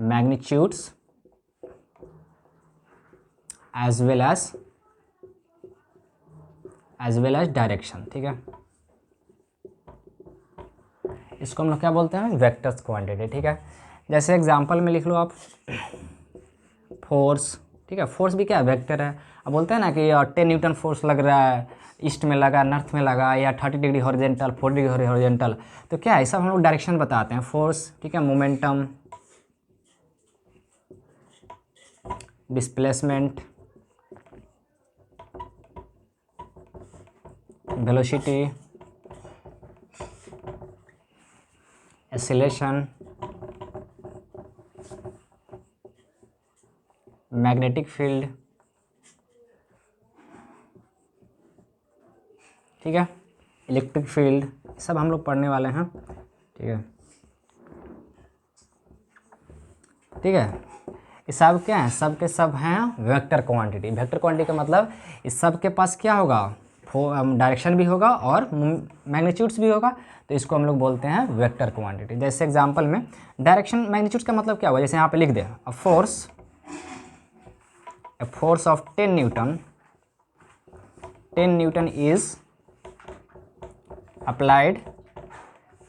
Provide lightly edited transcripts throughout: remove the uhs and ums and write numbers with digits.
Magnitudes as well as direction, ठीक है। इसको हम लोग क्या बोलते हैं, वेक्टर्स क्वांटिटी, ठीक है। जैसे एग्जांपल में लिख लो आप फोर्स, ठीक है। फोर्स भी क्या है, वेक्टर है। अब बोलते हैं ना कि 10 न्यूटन फोर्स लग रहा है, ईस्ट में लगा, नॉर्थ में लगा, या 30 डिग्री हॉरिजेंटल, 40 डिग्री हॉरिजेंटल, तो क्या है, सब हम लोग डायरेक्शन बताते हैं। फोर्स, ठीक है, momentum, displacement, velocity, acceleration, magnetic field, ठीक है, इलेक्ट्रिक फील्ड, सब हम लोग पढ़ने वाले हैं, ठीक है। ठीक है, ये सब क्या है, सब के सब हैं वेक्टर क्वांटिटी। वेक्टर क्वांटिटी का मतलब इस सब के पास क्या होगा, डायरेक्शन भी होगा और मैग्नीट्यूड्स भी होगा, तो इसको हम लोग बोलते हैं वेक्टर क्वांटिटी। जैसे एग्जांपल में डायरेक्शन मैग्नीट्यूड्स का मतलब क्या हुआ, जैसे यहाँ पे लिख दे, a force of 10 newton is applied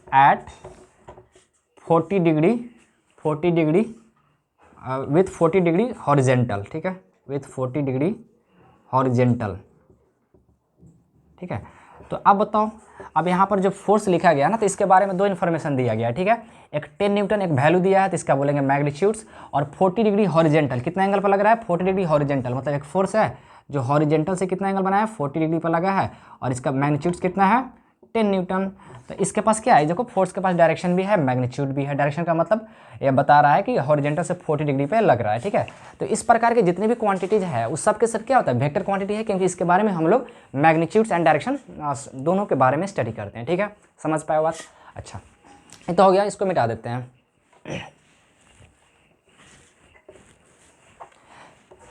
at 40 degree with 40 degree horizontal, ठीक है, विथ 40 डिग्री हॉरिजेंटल, ठीक है। तो अब बताओ, अब यहाँ पर जो फोर्स लिखा गया ना, तो इसके बारे में दो इन्फॉर्मेशन दिया गया है, ठीक है। एक 10 न्यूटन एक वैल्यू दिया है, तो इसका बोलेंगे मैग्नीट्यूड्स, और 40 डिग्री हॉरिजेंटल, कितना एंगल पर लग रहा है, 40 डिग्री हॉरिजेंटल, मतलब एक फोर्स है जो हॉरिजेंटल से कितना एंगल बनाया है, 40 डिग्री पर लगा है, और इसका मैग्नीट्यूड्स कितना है, 10 न्यूटन। तो इसके पास क्या है, देखो फोर्स के पास डायरेक्शन भी है, मैग्नीट्यूड भी है। डायरेक्शन का मतलब ये बता रहा है कि हॉरिजेंटल से 40 डिग्री पे लग रहा है, ठीक है। तो इस प्रकार के जितनी भी क्वांटिटीज है उस सब के सब क्या होता है, वेक्टर क्वांटिटी है, क्योंकि इसके बारे में हम लोग मैग्नीट्यूड्स एंड डायरेक्शन दोनों के बारे में स्टडी करते हैं, ठीक है। समझ पाए बात, अच्छा, ये तो हो गया, इसको मिटा देते हैं।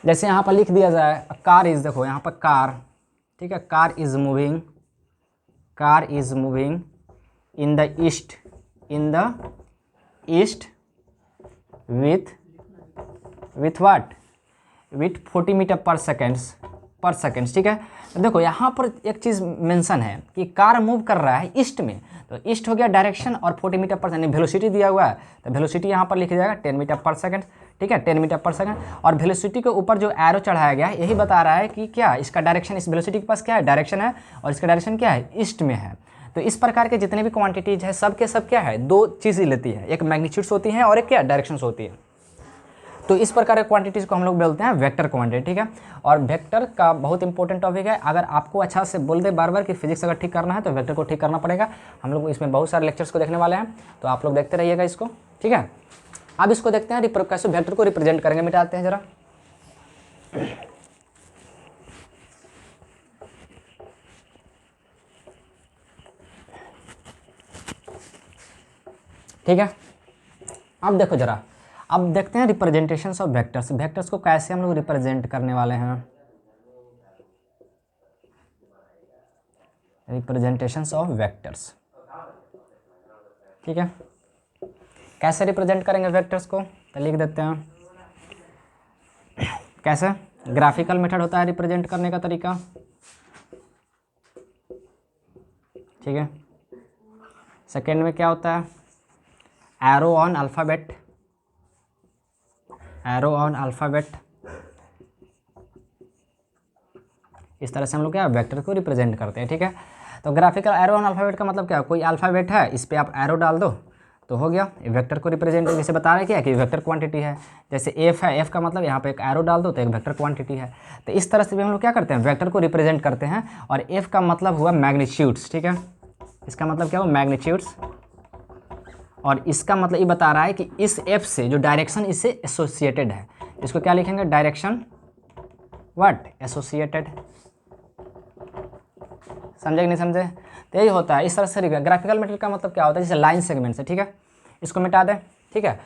जैसे यहाँ पर लिख दिया जाए कार इज, देखो यहाँ पर कार, ठीक है, car is moving in the east with what, with 40 metre per second, ठीक है। तो देखो यहाँ पर एक चीज़ मेंशन है कि कार मूव कर रहा है ईस्ट में, तो ईस्ट हो गया डायरेक्शन, और 40 मीटर पर सेकेंड वेलोसिटी दिया हुआ है, तो वेलोसिटी यहाँ पर लिखा जाएगा 10 मीटर पर सेकेंड, ठीक है, 10 मीटर पर सेकेंड। और वेलोसिटी के ऊपर जो एरो चढ़ाया गया है यही बता रहा है कि क्या इसका डायरेक्शन, इस वेलोसिटी के पास क्या है, डायरेक्शन है, और इसका डायरेक्शन क्या है, ईस्ट में है। तो इस प्रकार के जितने भी क्वांटिटीज है सब के सब क्या है, दो चीज़ें लेती है, एक मैग्नीट्यूड्स होती हैं और एक क्या डायरेक्शंस होती है। तो इस प्रकार के क्वांटिटीज़ को हम लोग बोलते हैं वेक्टर क्वांटिटी, ठीक है। और वेक्टर का बहुत इंपॉर्टेंट टॉपिक है, अगर आपको अच्छा से बोल दे बार बार कि फिजिक्स अगर ठीक करना है तो वेक्टर को ठीक करना पड़ेगा। हम लोग इसमें बहुत सारे लेक्चर्स को देखने वाले हैं, तो आप लोग देखते रहिएगा इसको, ठीक है। अब इसको देखते हैं कैसे वेक्टर को रिप्रेजेंट करेंगे, मिटाते हैं जरा। ठीक है, अब देखो जरा, अब देखते हैं रिप्रेजेंटेशंस ऑफ वेक्टर्स। वेक्टर्स को कैसे हम लोग रिप्रेजेंट करने वाले हैं, रिप्रेजेंटेशंस ऑफ वेक्टर्स, ठीक है। कैसे रिप्रेजेंट करेंगे वेक्टर्स को, तो लिख देते हैं कैसे, ग्राफिकल मेथड होता है रिप्रेजेंट करने का तरीका, ठीक है। सेकेंड में क्या होता है, एरो ऑन अल्फ़ाबेट, इस तरह से हम लोग क्या वेक्टर को रिप्रेजेंट करते हैं, ठीक है। तो ग्राफिकल एरो ऑन अल्फ़ाबेट का मतलब क्या, कोई अल्फ़ाबेट है, इस पर आप एरो डाल दो तो हो गया, वेक्टर को रिप्रेजेंट, जैसे बता रहे क्या कि वेक्टर क्वांटिटी है। जैसे एफ है, एफ का मतलब यहाँ पे एक एरो डाल दो तो एक वेक्टर क्वांटिटी है। तो इस तरह से भी हम लोग क्या करते हैं, वेक्टर को रिप्रेजेंट करते हैं। और एफ का मतलब हुआ मैग्नीट्यूड्स, ठीक है, इसका मतलब क्या हुआ, मैग्नीट्यूड्स। और इसका मतलब ये बता रहा है कि इस एफ से जो डायरेक्शन इससे एसोसिएटेड है, इसको क्या लिखेंगे, डायरेक्शन व्हाट, एसोसिएटेड। समझे कि नहीं समझे, तो यही होता है। इस तरह से ग्राफिकल मेथड का मतलब क्या होता है, जैसे लाइन सेगमेंट से, ठीक है, इसको मिटा दें, ठीक है।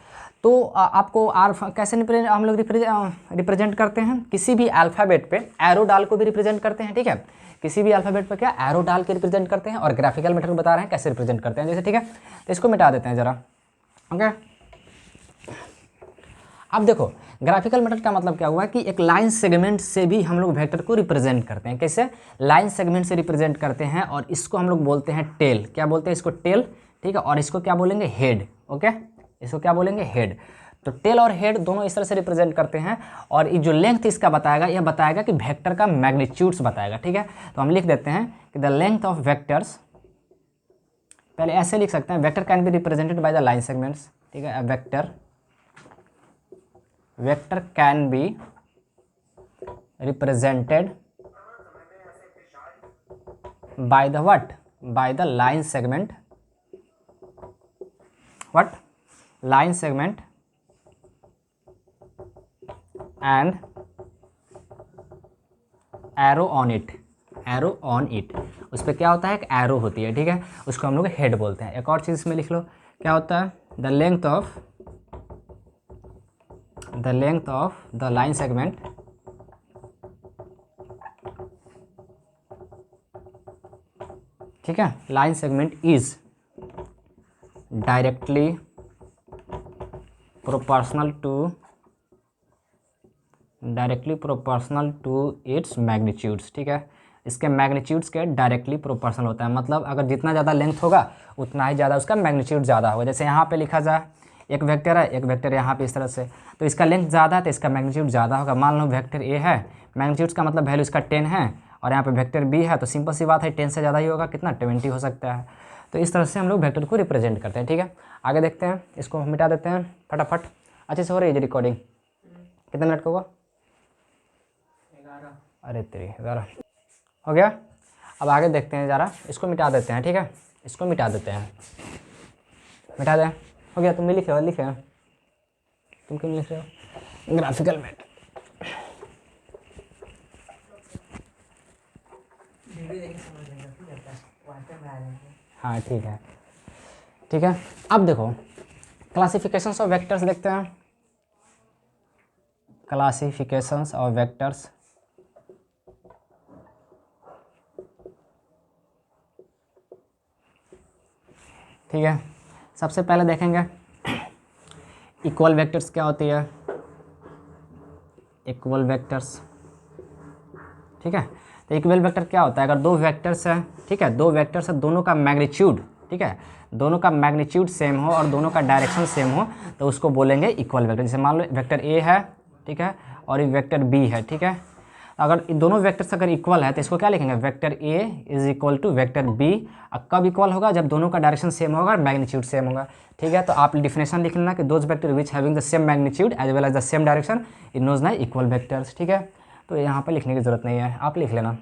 तो आपको कैसे हम लोग रिप्रेजेंट करते हैं, किसी भी अल्फ़ाबेट पे एरो डाल को भी रिप्रेजेंट करते हैं, ठीक है। किसी भी अल्फ़ाबेट पे क्या एरो डाल के रिप्रेजेंट करते हैं, और ग्राफिकल मेथड बता रहे हैं कैसे रिप्रेजेंट करते हैं, जैसे, ठीक है। तो इसको मिटा देते हैं जरा, ओके। अब देखो ग्राफिकल मेथड का मतलब क्या हुआ कि एक लाइन सेगमेंट से भी हम लोग वेक्टर को रिप्रेजेंट करते हैं। कैसे? लाइन सेगमेंट से रिप्रेजेंट करते हैं और इसको हम लोग बोलते हैं टेल। क्या बोलते हैं इसको? टेल। ठीक है, और इसको क्या बोलेंगे? हेड। ओके, इसको क्या बोलेंगे? हेड। तो टेल और हेड दोनों इस तरह से रिप्रेजेंट करते हैं और ये जो लेंथ इसका बताएगा, यह बताएगा कि वेक्टर का मैग्नीट्यूड्स बताएगा। ठीक है, तो हम लिख देते हैं कि द लेंथ ऑफ वेक्टर्स, पहले ऐसे लिख सकते हैं, vector can be represented by the line segments. ठीक है, vector can be represented by the what? By the line segment. What? Line segment and arrow on it. Arrow on it, उस पर क्या होता है? एक एरो होती है। ठीक है, उसको हम लोग हेड बोलते हैं। एक और चीज़ इसमें लिख लो, क्या होता है? The length of the line segment ठीक है, line segment is directly proportional to its magnitudes. ठीक है, इसके मैग्नीट्यूड्स के डायरेक्टली प्रोपोर्शनल होता है, मतलब अगर जितना ज़्यादा लेंथ होगा उतना ही ज़्यादा उसका मैग्नीट्यूड ज़्यादा होगा। जैसे यहाँ पे लिखा जाए एक वेक्टर है, एक वेक्टर यहाँ पे इस तरह से, तो इसका लेंथ ज़्यादा है तो इसका मैग्नीट्यूड ज़्यादा होगा। मान लो वेक्टर ए है, मैग्नीट्यूड्स का मतलब वैल्यू इसका 10 है, और यहाँ पे वेक्टर बी है, तो सिंपल सी बात है 10 से ज़्यादा ही होगा, कितना? 20 हो सकता है। तो इस तरह से हम लोग वेक्टर को रिप्रेजेंट करते हैं। ठीक है, आगे देखते हैं, इसको मिटा देते हैं फटाफट। अच्छे से हो रही है रिकॉर्डिंग? कितने मिनट का हुआ? 11। अरे तेरी 11 हो गया। अब आगे देखते हैं ज़रा, इसको मिटा देते हैं। ठीक है, इसको मिटा देते हैं, मिटा दें। हो गया, तुम भी लिखे हो? लिखे तुम क्यों लिख रहे हो? ग्राफिकल में हाँ ठीक है, ठीक है। अब देखो क्लासिफिकेशंस ऑफ वेक्टर्स देखते हैं। क्लासिफिकेशंस ऑफ वेक्टर्स, ठीक है। सबसे पहले देखेंगे इक्वल वेक्टर्स क्या होती है। इक्वल वेक्टर्स, ठीक है। तो इक्वल वेक्टर क्या होता है? अगर दो वेक्टर्स हैं, ठीक है, दो वेक्टर्स है, दोनों का मैग्नीट्यूड, ठीक है, दोनों का मैग्नीट्यूड सेम हो और दोनों का डायरेक्शन सेम हो तो उसको बोलेंगे इक्वल वेक्टर। जैसे मान लो वेक्टर ए है, ठीक है, और ये वेक्टर बी है, ठीक है। अगर दोनों वेक्टर्स अगर इक्वल है तो इसको क्या लिखेंगे? Vector A is equal to vector B. कब इक्वल होगा? जब दोनों का डायरेक्शन सेम होगा और मैग्नीट्यूड सेम होगा, ठीक है। तो आप डिफिनेशन लिख लेना कि those vector which having the same magnitude as well as the same direction is known as equal vectors, ठीक है। तो यहाँ पर लिखने की जरूरत नहीं है, आप लिख लेना।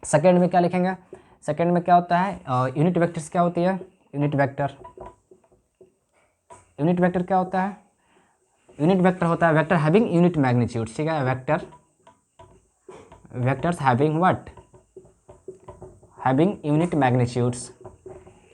सेकेंड में क्या लिखेंगे? सेकेंड में क्या होता है? यूनिट वेक्टर्स क्या होती है? यूनिट वेक्टर, यूनिट वेक्टर क्या होता है? यूनिट वेक्टर होता है वेक्टर हैविंग यूनिट मैग्नीट्यूड, ठीक है। Vectors having what? Having unit magnitudes.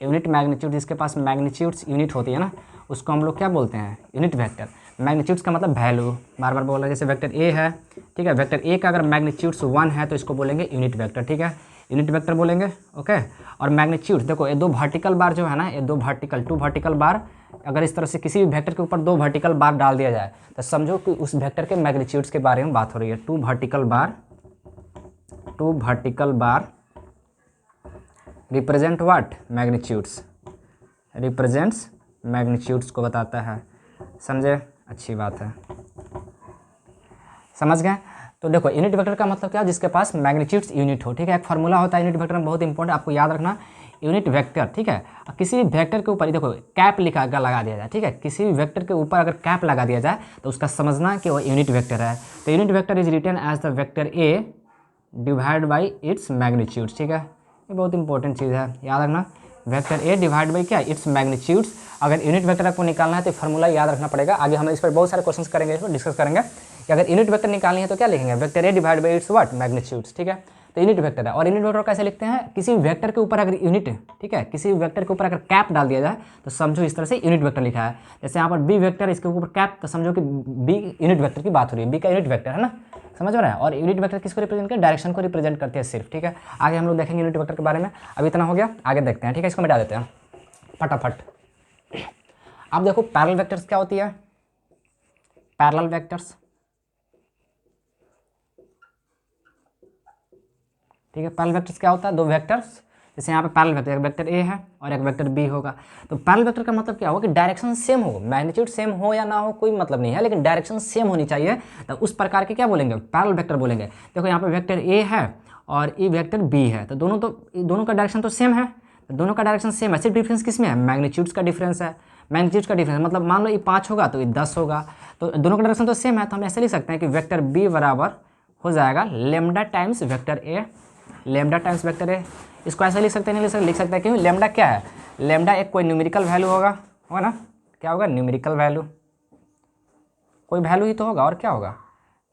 Unit magnitude, जिसके पास मैग्नीट्यूड्स यूनिट होती है ना, उसको हम लोग क्या बोलते हैं? Unit vector. मैग्नीट्यूड्स का मतलब वैल्यू, बार बार बोल रहे हैं। जैसे वेक्टर ए है, ठीक है, वेक्टर ए का अगर मैग्नीट्यूड्स 1 है तो इसको बोलेंगे यूनिट वेक्टर, ठीक है, यूनिट वेक्टर बोलेंगे, ओके। और मैग्नीट्यूड देखो, ये दो वर्टिकल बार जो है ना, ये दो वर्टिकल, टू वर्टिकल बार, अगर इस तरह से किसी भी वेक्टर के ऊपर दो वर्टिकल बार डाल दिया जाए तो समझो कि उस वेक्टर के मैग्नीट्यूड्स के बारे में बात हो रही है। Two vertical bar represent what? Magnitudes, represents magnitudes को बताता है, समझे? अच्छी बात है, समझ गए। तो देखो यूनिट वेक्टर का मतलब क्या? जिसके पास मैग्नीट्यूड्स यूनिट हो, ठीक है। एक फार्मूला होता है यूनिट वेक्टर में, बहुत इंपॉर्टेंट, आपको याद रखना। यूनिट वेक्टर, ठीक है, किसी भी वेक्टर के ऊपर देखो कैप लगा दिया जाए, ठीक है, किसी भी वेक्टर के ऊपर अगर कैप लगा दिया जाए तो उसका समझना कि वो यूनिट वेक्टर है। तो unit vector is written as the vector A divide by its magnitudes, ठीक है, ये बहुत इंपॉर्टेंट चीज़ है, याद रखना। वेक्टर ए डिवाइड बाई क्या? Its magnitudes. अगर यूनिट वेक्टर आपको निकालना है तो फार्मूला याद रखना पड़ेगा। आगे हम इस पर बहुत सारे क्वेश्चंस करेंगे, इसको डिस्कस करेंगे कि अगर यूनिट वेक्टर निकालनी है तो क्या लिखेंगे? Vector A divide by it's what? Magnitudes, ठीक है। तो यूनिट वेक्टर है। और यूनिट वेक्टर कैसे लिखते हैं? किसी वेक्टर के ऊपर अगर यूनिट, ठीक है, किसी वेक्टर के ऊपर अगर कैप डाल दिया जाए तो समझो इस तरह से यूनिट वेक्टर लिखा है। जैसे यहाँ पर बी वेक्टर, इसके ऊपर कैप, तो समझो कि बी यूनिट वेक्टर की बात हो रही है, बी का यूनिट वेक्टर है ना, समझ रहा है। और यूनिट वेक्टर किसको रिप्रेजेंट करते हैं? डायरेक्शन को रिप्रेजेंट करते हैं सिर्फ, ठीक है। आगे हम लोग देखेंगे यूनिट वेक्टर के बारे में। अभी इतना हो गया, आगे देखते हैं, ठीक है। इसको मिटा देते हैं फटाफट। अब देखो पैरेलल वेक्टर्स क्या होती है? पैरेलल वेक्टर्स, ठीक है। पैरेलल वेक्टर्स क्या होता है? दो वेक्टर्स, जैसे यहाँ पे पैरेलल वेक्टर, एक वेक्टर ए है और एक वेक्टर बी होगा। तो पैरेलल वेक्टर का मतलब क्या होगा कि डायरेक्शन सेम हो, मैग्नीट्यूड सेम हो या ना हो कोई मतलब नहीं है, लेकिन डायरेक्शन सेम होनी चाहिए, तो उस प्रकार के क्या बोलेंगे? पैरेलल वेक्टर बोलेंगे। देखो यहाँ पे वेक्टर ए है और ये वेक्टर बी है, तो दोनों का डायरेक्शन तो सेम है, तो दोनों का डायरेक्शन सेम है, सिर्फ डिफरेंस किस में है? मैग्नीट्यूड्स का डिफरेंस है। मैग्नीट्यूड्स का डिफरेंस मतलब मान लो ये 5 होगा तो ये 10 होगा, तो दोनों का डायरेक्शन तो सेम है, तो हम ऐसे लिख सकते हैं कि वेक्टर बी बराबर हो जाएगा lambda times vector A, lambda times vector A. इसको ऐसे लिख सकते हैं, नहीं लिख सकते हैं, क्योंकि लेमडा क्या है? लेमडा एक कोई न्यूमेरिकल वैल्यू होगा ना, क्या होगा? न्यूमेरिकल वैल्यू, कोई वैल्यू ही तो होगा, और क्या होगा?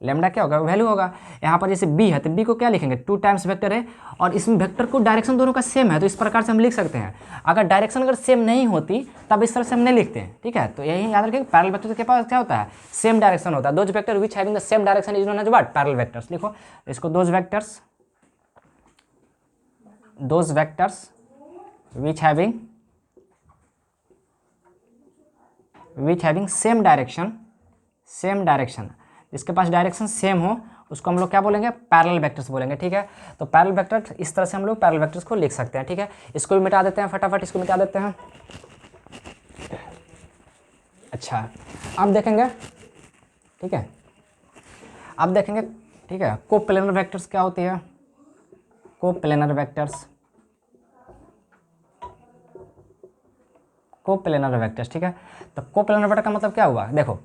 लेमडा क्या होगा? वैल्यू होगा। यहाँ पर जैसे बी है तो बी को क्या लिखेंगे? 2 टाइम्स वेक्टर है, और इसमें वेक्टर को डायरेक्शन दोनों का सेम है, तो इस प्रकार से हम लिख सकते हैं। अगर डायरेक्शन अगर सेम नहीं होती तब इस तरह से हम नहीं लिखते हैं, ठीक है। तो यही याद रखिए, पैरेलल वेक्टर के पास क्या होता है? सेम डायरेक्शन होता है। Those vector which having the same direction is known as what? Parallel vectors. लिखो इसको, those vectors which having same direction, जिसके पास डायरेक्शन सेम हो उसको हम लोग क्या बोलेंगे? पैरेलल वेक्टर्स बोलेंगे, ठीक है। तो पैरेलल वेक्टर इस तरह से हम लोग पैरेलल वेक्टर्स को लिख सकते हैं, ठीक है। इसको भी मिटा देते हैं फटाफट, इसको मिटा देते हैं। अच्छा, अब देखेंगे, ठीक है, अब देखेंगे, ठीक है, कोप्लेनर वेक्टर्स क्या होती है? कोप्लेनर वेक्टर्स, ठीक है। तो कोप्लेनर वेक्टर का मतलब क्या हुआ? देखो,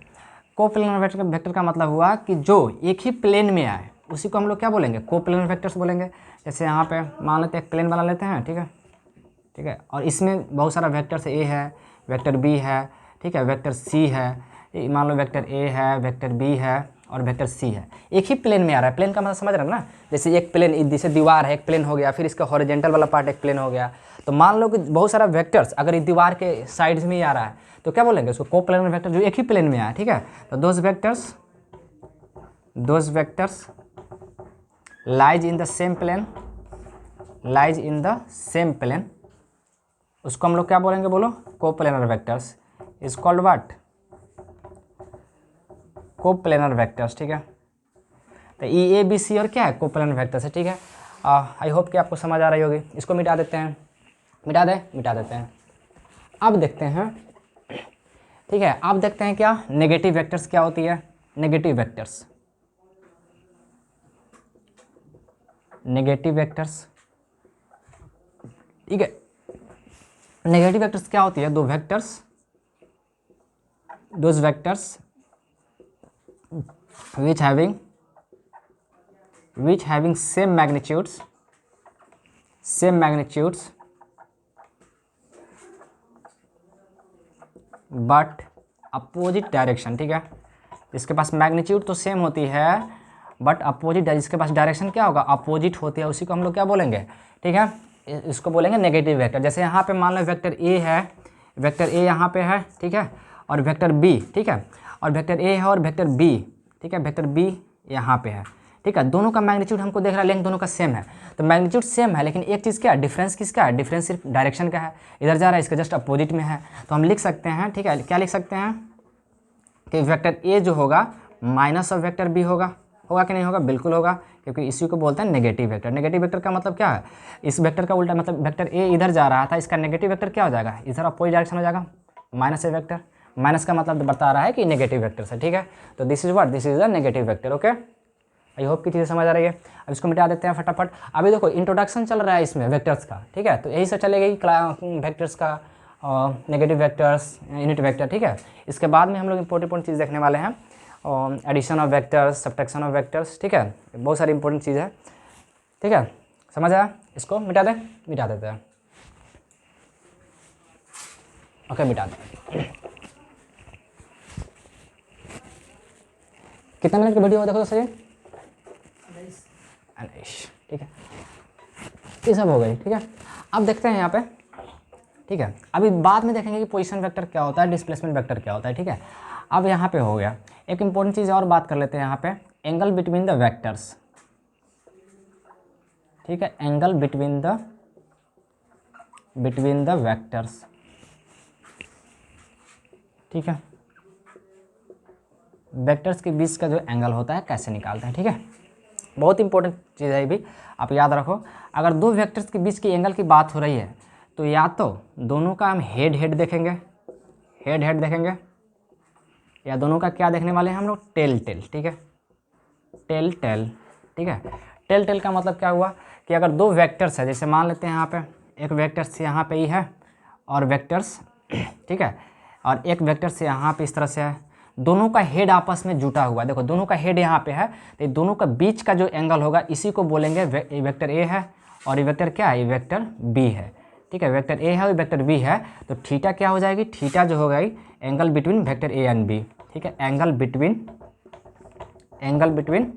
कोप्लेनर वेक्टर का मतलब हुआ कि जो एक ही प्लेन में आए उसी को हम लोग क्या बोलेंगे? कोप्लेनर वेक्टर्स बोलेंगे। जैसे यहाँ पे मान लेते हैं, एक प्लेन बना लेते हैं, ठीक है, और इसमें बहुत सारा वेक्टर्स ए है, वेक्टर बी है, ठीक है, वेक्टर सी है, मान लो वेक्टर ए है, वेक्टर बी है और वेक्टर सी है, एक ही प्लेन में आ रहा है। प्लेन का मतलब समझ रहे हैं ना? जैसे एक प्लेन, जैसे दीवार है, एक प्लेन हो गया, फिर इसका हॉरिजॉन्टल वाला पार्ट एक प्लेन हो गया। तो मान लो कि बहुत सारा वेक्टर्स अगर इस दीवार के साइड्स में ही आ रहा है तो क्या बोलेंगे? उसको कोप्लेनर वेक्टर, जो एक ही प्लेन में आया, ठीक है। तो those vectors lies in the same plane, उसको हम लोग क्या बोलेंगे? बोलो, coplanar vectors is called what? Coplanar vectors, ठीक है। तो ई ए बी सी और क्या है? कोप्लेनर वेक्टर्स है, ठीक है। आई होप कि आपको समझ आ रही होगी। इसको मिटा देते हैं, मिटा देते हैं। अब देखते हैं, ठीक है, अब देखते हैं क्या नेगेटिव वेक्टर्स क्या होती है? नेगेटिव वेक्टर्स, ठीक है। नेगेटिव वेक्टर्स क्या होती है? Those vectors which having same magnitudes but opposite direction, ठीक है। जिसके पास मैग्नीट्यूड तो सेम होती है बट अपोजिट, जिसके पास डायरेक्शन क्या होगा? अपोजिट होती है, उसी को हम लोग क्या बोलेंगे? ठीक है, इसको बोलेंगे नेगेटिव वेक्टर। जैसे यहाँ पे मान लो वेक्टर ए है, वेक्टर ए यहाँ पे है, ठीक है, और वेक्टर बी, ठीक है, और वेक्टर ए है और वेक्टर बी, ठीक है, वेक्टर बी यहाँ पे है, ठीक है। दोनों का मैग्नीट्यूड हमको देख रहा है, लेकिन दोनों का सेम है, तो मैग्नीट्यूड सेम है, लेकिन एक चीज़ क्या है? डिफरेंस किसका है? डिफरेंस सिर्फ डायरेक्शन का है, इधर जा रहा है, इसका जस्ट अपोजिट में है। तो हम लिख सकते हैं, ठीक है, क्या लिख सकते हैं कि वेक्टर ए जो होगा माइनस ऑफ वेक्टर बी होगा कि नहीं होगा? बिल्कुल होगा, क्योंकि इसी को बोलते हैं नेगेटिव वेक्टर। नेगेटिव वेक्टर का मतलब क्या है? इस वेक्टर का उल्टा, मतलब वेक्टर ए इधर जा रहा था, इसका नेगेटिव वेक्टर क्या हो जाएगा? इधर अपोजिट डायरेक्शन हो जाएगा, माइनस ए वेक्टर। माइनस का मतलब बता रहा है कि नेगेटिव वेक्टर से, ठीक है। तो this is what? This is the negative vector. Okay, I hope की चीज़ें समझ आ रही है। अब इसको मिटा देते हैं फटाफट। अभी देखो इंट्रोडक्शन चल रहा है इसमें वेक्टर्स का, ठीक है, तो यही सब चलेगा वेक्टर्स का, नेगेटिव वेक्टर्स, यूनिट वेक्टर, ठीक है। इसके बाद में हम लोग इंपॉर्टेंट चीज़ देखने वाले हैं, addition of vectors, subtraction of vectors, ठीक है, बहुत सारी इंपॉर्टेंट चीज़ है, ठीक है। समझ आया? इसको मिटा देते हैं। ओके, मिटा दें। कितना मिनट की वीडियो देखो तो सही, 19, ठीक है, ये सब हो गई, ठीक है। अब देखते हैं यहाँ पे, ठीक है, अभी बाद में देखेंगे कि पोजीशन वेक्टर क्या होता है, डिस्प्लेसमेंट वेक्टर क्या होता है, ठीक है। अब यहाँ पे हो गया, एक इंपॉर्टेंट चीज़ और बात कर लेते हैं यहाँ पे, एंगल बिटवीन द वेक्टर्स, ठीक है, एंगल बिटवीन द वेक्टर्स, ठीक है। वेक्टर्स के बीच का जो एंगल होता है कैसे निकालते हैं, ठीक है। बहुत इंपॉर्टेंट चीज़ है ये भी, आप याद रखो। अगर दो वेक्टर्स के बीच के एंगल की बात हो रही है तो या तो दोनों का हम हेड हेड देखेंगे, हेड हेड देखेंगे, या दोनों का क्या देखने वाले हैं हम लोग, टेल टेल, ठीक है, टेल टेल, ठीक है। टेल टेल का मतलब क्या हुआ कि अगर दो वेक्टर्स है, जैसे मान लेते हैं यहाँ पे एक वेक्टर्स यहाँ पे ही है और वेक्टर्स, ठीक है, और एक वेक्टर से यहाँ पे इस तरह से है, दोनों का हेड आपस में जुटा हुआ है। देखो दोनों का हेड यहाँ पे है, तो दोनों का बीच का जो एंगल होगा इसी को बोलेंगे ये वेक्टर ए है और ये वेक्टर क्या है, ये वेक्टर बी है, ठीक है। वेक्टर ए है और वेक्टर बी है, तो थीटा क्या हो जाएगी, थीटा जो होगा angle between vector A and B, ठीक है। Angle between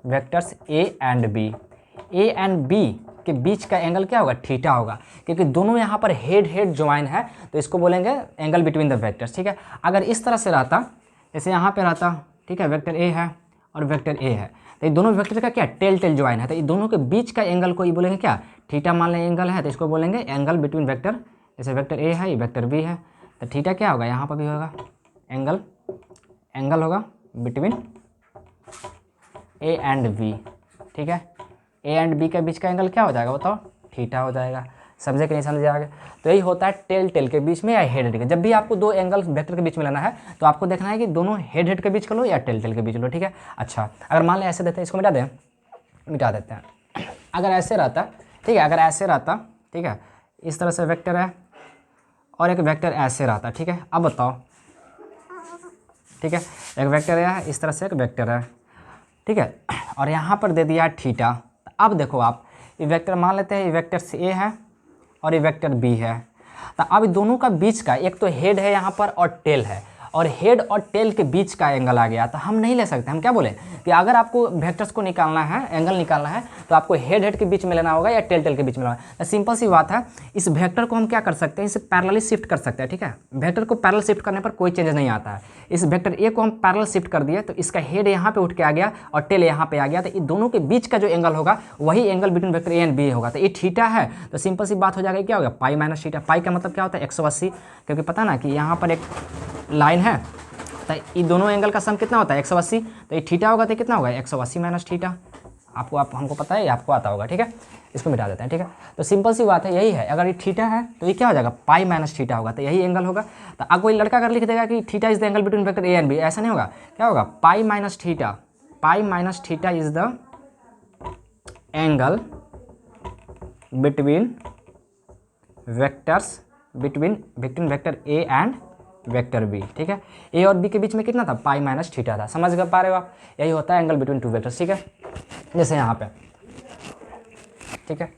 vectors A and B, A and B के बीच का एंगल क्या होगा, थीटा होगा, क्योंकि दोनों यहाँ पर हेड हेड ज्वाइन है, तो इसको बोलेंगे एंगल बिटवीन द वेक्टर्स, ठीक है। अगर इस तरह से रहता, जैसे यहाँ पे रहता, ठीक है, वेक्टर ए है और वेक्टर ए है, तो ये दोनों वेक्टर का क्या टेल टेल ज्वाइन है, तो ये दोनों के बीच का एंगल को ये बोलेंगे क्या, थीटा मान लें एंगल है, तो इसको बोलेंगे एंगल बिटवीन वेक्टर, जैसे वेक्टर ए है ये वेक्टर बी है, तो थीटा क्या होगा, यहाँ पर भी होगा एंगल होगा बिटवीन ए एंड बी, ठीक है। ए एंड बी के बीच का एंगल क्या हो जाएगा बताओ, थीटा हो जाएगा। समझे कि नहीं समझे आगे। तो यही होता है टेल टेल के बीच में या हेड हेड के। जब भी आपको दो एंगल वेक्टर के बीच में लेना है तो आपको देखना है कि दोनों हेड हेड के बीच का लो या टेल टेल के बीच लो, ठीक है। अच्छा, अगर मान लें ऐसे देते हैं, इसको मिटा देते हैं। अगर ऐसे रहता, ठीक है, अगर ऐसे रहता, ठीक है, इस तरह से वेक्टर है और एक वेक्टर ऐसे रहता, ठीक है। अब बताओ, ठीक है, एक वेक्टर है इस तरह से, एक वेक्टर है, ठीक है, और यहाँ पर दे दिया है थीटा। अब देखो आप, ये वेक्टर मान लेते हैं, ये वेक्टर से ए है और ये वेक्टर बी है, तो अब दोनों का बीच का एक तो हेड है यहाँ पर और टेल है, और हेड और टेल के बीच का एंगल आ गया, तो हम नहीं ले सकते। हम क्या बोले कि अगर आपको वेक्टर्स को निकालना है, एंगल निकालना है, तो आपको हेड हेड के बीच में लेना होगा या टेल टेल के बीच में लेना होगा। सिंपल सी बात है, इस वेक्टर को हम क्या कर सकते हैं, इसे पैरेलली शिफ्ट कर सकते हैं, ठीक है। वेक्टर को पैरेलल शिफ्ट करने पर कोई चेंज नहीं आता है। इस वेक्टर ए को हम पैरेलल शिफ्ट कर दिए तो इसका हेड यहाँ पे उठ के आ गया और टेल यहाँ पे आ गया, तो इन दोनों के बीच का जो एंगल होगा वही angle between vector A and B होगा। तो ये थीटा है, तो सिंपल सी बात हो जाएगी, क्या होगा, पाई माइनस थीटा। पाई का मतलब क्या होता है, 180, क्योंकि पता ना कि यहाँ पर एक लाइन है, तो ये दोनों एंगल का सम कितना होता है, 180, तो ये थीटा होगा तो कितना होगा, 180 माइनस थीटा। हमको पता है, आपको आता होगा, ठीक है। इसको मिटा देते हैं, ठीक है। तो सिंपल सी बात है, यही है, अगर ये थीटा है तो ये क्या हो जाएगा, पाई माइनस थीटा होगा, तो यही एंगल होगा। तो अब कोई लड़का अगर लिख देगा कि theta is the angle between vector A and B, ऐसा नहीं होगा, क्या होगा, pi minus theta is the angle between vector A and vector B, ठीक है। ए और बी के बीच में कितना था, पाई माइनस थीटा था। समझ पा रहे हो आप, यही होता है एंगल बिटवीन टू वेक्टर्स, ठीक है। जैसे यहाँ पे, ठीक है,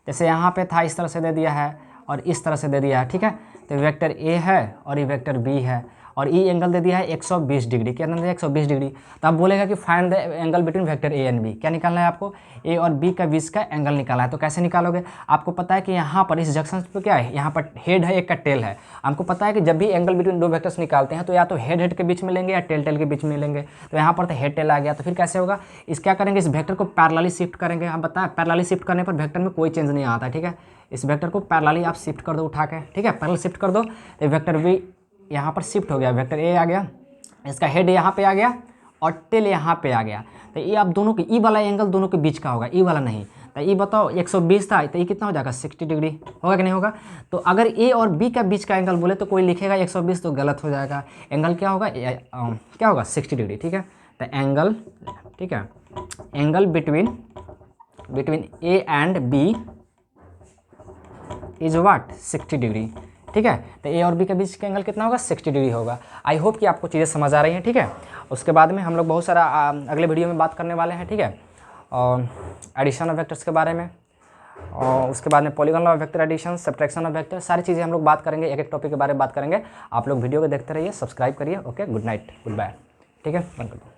जैसे यहाँ पे था, इस तरह से दे दिया है और इस तरह से दे दिया है, ठीक है। तो वेक्टर ए है और ये वेक्टर बी है और ई एंगल दे दिया है 120 डिग्री, क्या दिया 120 डिग्री। तो आप बोलेगा कि find the angle between vector A and B, क्या निकालना है आपको, ए और बी का बीच का एंगल निकालना है। तो कैसे निकालोगे, आपको पता है कि यहाँ पर इस जंक्शन पे क्या है, यहाँ पर हेड है, एक का टेल है। हमको पता है कि जब भी एंगल बिटवीन दो वेक्टर्स निकालते हैं तो या तो हेड हेड के बीच में लेंगे या टेल टेल के बीच में लेंगे। तो यहाँ पर तो हेड टेल आ गया, तो फिर कैसे होगा, इस क्या करेंगे, इस वेक्टर को पैरेलली शिफ्ट करेंगे। हम बताएं पैरेलली शिफ्ट करने पर वेक्टर में कोई चेंज नहीं आता, ठीक है। इस वेक्टर को पैरेलली आप शिफ्ट कर दो उठा के, ठीक है, पैरेलल शिफ्ट कर दो, तो वेक्टर बी यहाँ पर शिफ्ट हो गया, वेक्टर ए आ गया, इसका हेड यहाँ पे आ गया और टेल यहाँ पे आ गया। तो ये आप दोनों के ई वाला एंगल दोनों के बीच का होगा, ई वाला नहीं। तो ये बताओ 120 था, तो ये कितना हो जाएगा, 60 डिग्री होगा कि नहीं होगा। तो अगर ए और बी का बीच का एंगल बोले तो कोई लिखेगा 120, तो गलत हो जाएगा। एंगल क्या होगा, क्या होगा, 60 डिग्री, ठीक है। तो एंगल, ठीक है, angle between A and B is what, 60 degree, ठीक है। तो ए और बी के बीच का एंगल कितना होगा, 60 डिग्री होगा। आई होप कि आपको चीज़ें समझ आ रही हैं, ठीक है। उसके बाद में हम लोग बहुत सारा अगले वीडियो में बात करने वाले हैं, ठीक है, और एडिशन ऑफ वेक्टर्स के बारे में, और उसके बाद में polygon of vector addition, subtraction of vector, सारी चीज़ें हम लोग बात करेंगे, एक एक टॉपिक के बारे में बात करेंगे। आप लोग वीडियो को देखते रहिए, सब्सक्राइब करिए। Okay, good night, goodbye, ठीक है, बंद कर दो।